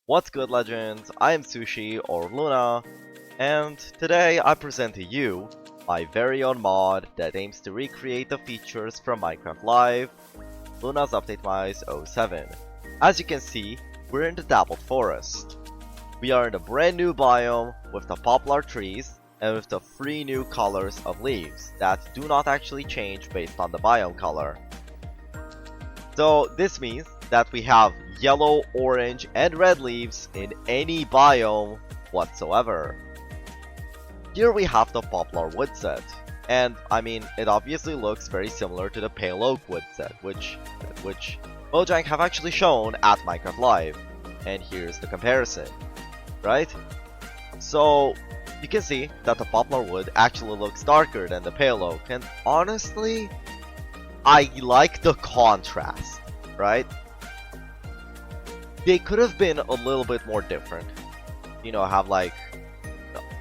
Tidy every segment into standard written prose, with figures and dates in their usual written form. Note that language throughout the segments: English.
What's good, legends? I am Sushi, or Luna, and today I present to you my very own mod that aims to recreate the features from Minecraft Live, Luna's UpdateMize 07. As you can see, we're in the Dappled Forest. We are in a brand new biome with the Poplar Trees and with the 3 new colors of leaves that do not actually change based on the biome color. So this means that we have yellow, orange, and red leaves in any biome whatsoever. Here we have the Poplar wood set, and I mean, it obviously looks very similar to the Pale Oak wood set, which Mojang have actually shown at Minecraft Live. And here's the comparison, right? So you can see that the Poplar wood actually looks darker than the Pale Oak, and honestly, I like the contrast, right? They could have been a little bit more different, have like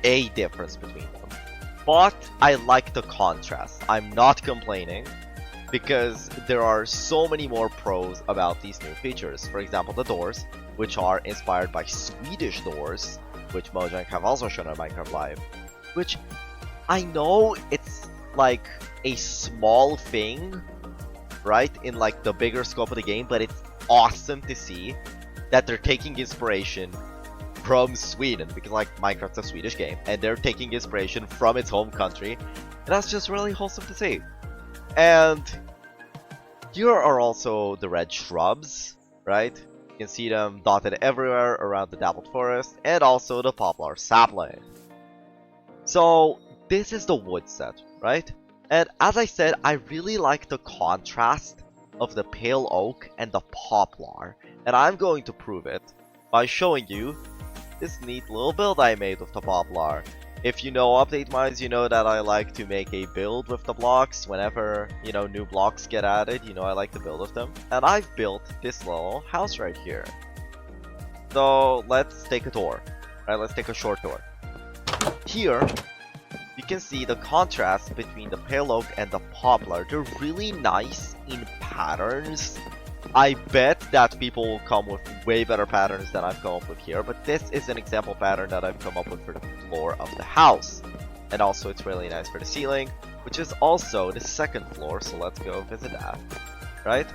a difference between them. But I like the contrast. I'm not complaining because there are so many more pros about these new features. For example, the doors, which are inspired by Swedish doors, which Mojang have also shown on Minecraft Live, which I know it's like a small thing, right, in like the bigger scope of the game, but it's awesome to see that they're taking inspiration from Sweden, because like Minecraft's a Swedish game and they're taking inspiration from its home country, and that's just really wholesome to see. And here are also the red shrubs, right? You can see them dotted everywhere around the Dappled Forest, and also the Poplar sapling. So this is the wood set, right? And as I said, I really like the contrast of the Pale Oak and the Poplar, and I'm going to prove it by showing you this neat little build I made with the Poplar. If you know UpdateMize, you know that I like to make a build with the blocks whenever, new blocks get added. I like to build with them. And I've built this little house right here. So let's take a tour, right? Let's take a short tour. Here, you can see the contrast between the Pale Oak and the Poplar. They're really nice in patterns. I bet that people will come with way better patterns than I've come up with here, but this is an example pattern that I've come up with for the floor of the house. And also it's really nice for the ceiling, which is also the second floor, so let's go visit that, right?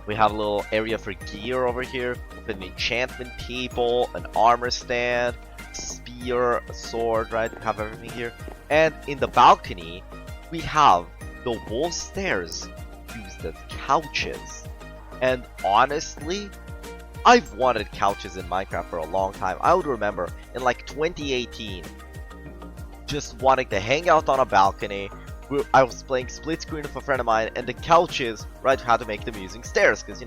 We have a little area for gear over here, with an enchantment table, an armor stand, spear, a sword, right? We have everything here. And in the balcony, we have the wall stairs used as couches. And honestly, I've wanted couches in Minecraft for a long time. I would remember in like 2018, just wanting to hang out on a balcony. I was playing split screen with a friend of mine, and the couches, right, had to make them using stairs, because,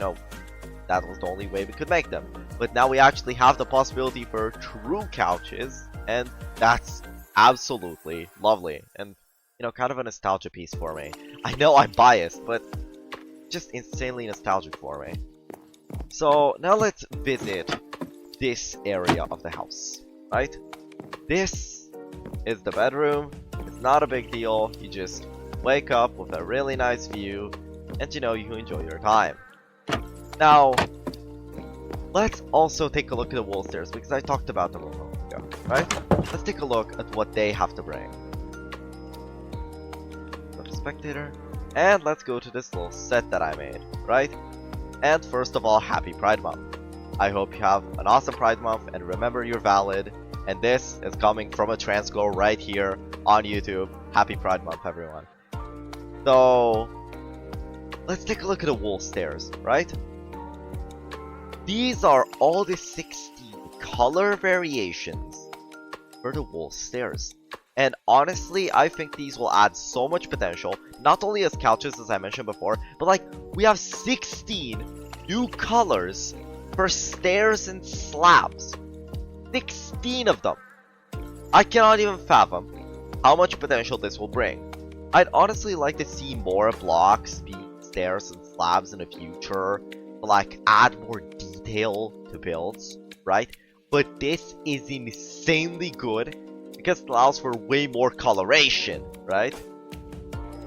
that was the only way we could make them. But now we actually have the possibility for true couches, and that's absolutely lovely. And, kind of a nostalgia piece for me. I know I'm biased, but just insanely nostalgic for me. So now let's visit this area of the house, right? This is the bedroom. It's not a big deal. You just wake up with a really nice view, and you enjoy your time. Now, let's also take a look at the wall stairs, because I talked about them a moment ago, right? Let's take a look at what they have to bring. Go to spectator. And let's go to this little set that I made, right? And first of all, happy Pride Month. I hope you have an awesome Pride Month, and remember, you're valid. And this is coming from a transgo right here on YouTube. Happy Pride Month, everyone. So let's take a look at the wall stairs, right? These are all the 16 color variations for the wall stairs. And honestly, I think these will add so much potential, not only as couches, as I mentioned before, but like, we have 16 new colors for stairs and slabs. 16 of them. I cannot even fathom how much potential this will bring. I'd honestly like to see more blocks be stairs and slabs in the future, to like add more detail to builds, right? But this is insanely good, because it allows for way more coloration, right?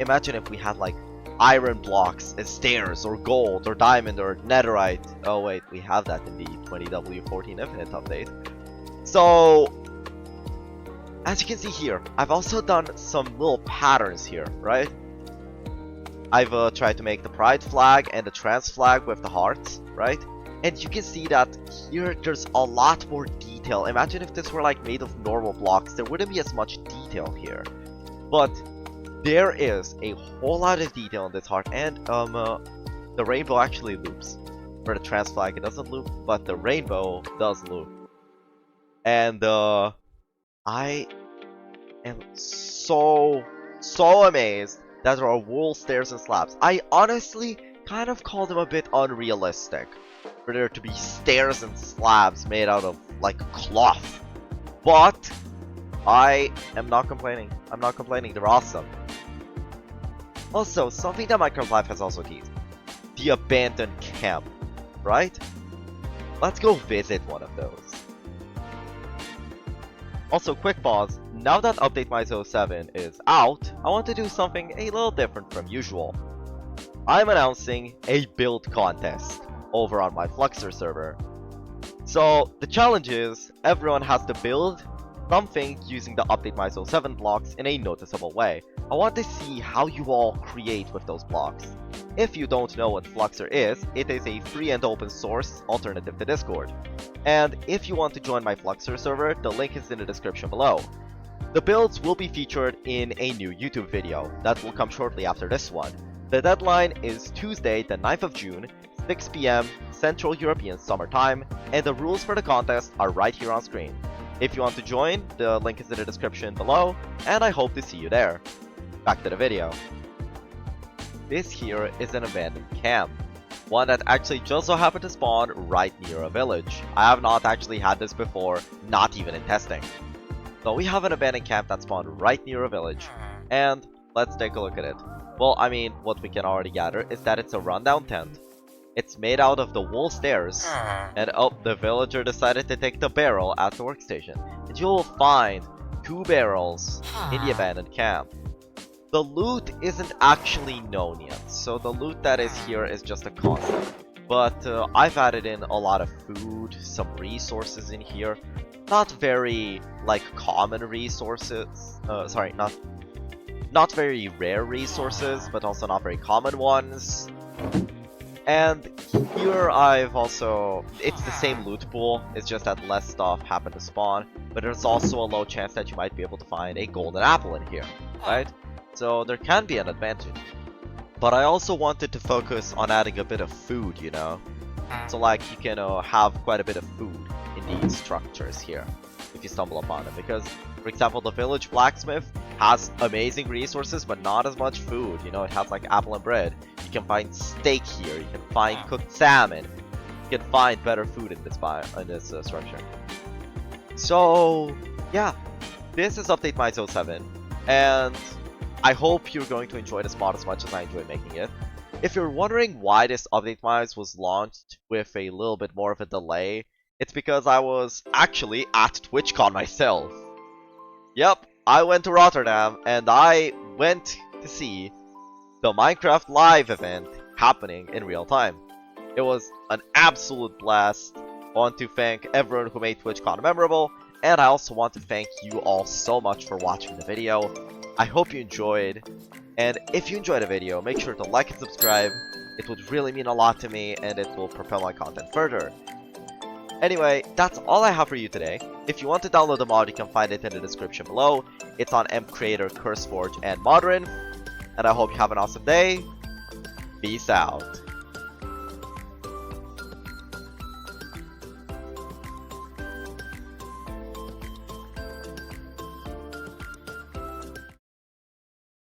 Imagine if we had like iron blocks as stairs, or gold, or diamond, or netherite. Oh wait, we have that in the 20W14 Infinite update. So, as you can see here, I've also done some little patterns here, right? I've tried to make the pride flag and the trans flag with the hearts, right? And you can see that here there's a lot more detail. Imagine if this were like made of normal blocks, there wouldn't be as much detail here. But there is a whole lot of detail in this heart, and the rainbow actually loops. For the trans flag it doesn't loop, but the rainbow does loop. And I am so amazed that there are wool stairs and slabs. I honestly kind of call them a bit unrealistic for there to be stairs and slabs made out of like cloth. But I am not complaining. I'm not complaining. They're awesome. Also, something that Minecraft Live has also teased: the abandoned camp, right? Let's go visit one of those. Also, quick pause. Now that UpdateMize 07 is out, I want to do something a little different from usual. I'm announcing a build contest over on my Fluxer server. So, the challenge is, everyone has to build something using the UpdateMize 07 blocks in a noticeable way. I want to see how you all create with those blocks. If you don't know what Fluxer is, it is a free and open source alternative to Discord. And if you want to join my Fluxer server, the link is in the description below. The builds will be featured in a new YouTube video that will come shortly after this one. The deadline is Tuesday, the 9th of June, 6 PM Central European Summer Time, and the rules for the contest are right here on screen. If you want to join, the link is in the description below, and I hope to see you there. Back to the video. This here is an abandoned camp. One that actually just so happened to spawn right near a village. I have not actually had this before, not even in testing. So we have an abandoned camp that spawned right near a village, and let's take a look at it. Well, I mean, what we can already gather is that it's a rundown tent. It's made out of the wool stairs, and oh, the villager decided to take the barrel at the workstation. And you'll find 2 barrels in the abandoned camp. The loot isn't actually known yet, so the loot that is here is just a concept. But I've added in a lot of food, some resources in here. Not very, like, common resources. Sorry, not very rare resources, but also not very common ones. And here I've also... it's the same loot pool, it's just that less stuff happened to spawn. But there's also a low chance that you might be able to find a golden apple in here, right? So there can be an advantage. But I also wanted to focus on adding a bit of food, you know? So like you can have quite a bit of food in these structures here, if you stumble upon them. Because, for example, the village blacksmith has amazing resources, but not as much food. You know, it has like apple and bread. You can find steak here. You can find cooked salmon. You can find better food in this structure. So yeah, this is UpdateMize 07, and I hope you're going to enjoy this mod as much as I enjoy making it. If you're wondering why this UpdateMize was launched with a little bit more of a delay, it's because I was actually at TwitchCon myself. Yep, I went to Rotterdam and I went to see the Minecraft Live event happening in real time. It was an absolute blast. I want to thank everyone who made TwitchCon memorable, and I also want to thank you all so much for watching the video. I hope you enjoyed, and if you enjoyed the video, make sure to like and subscribe. It would really mean a lot to me, and it will propel my content further. Anyway, that's all I have for you today. If you want to download the mod, you can find it in the description below. It's on mcreator, CurseForge, and Modern. And I hope you have an awesome day. Peace out.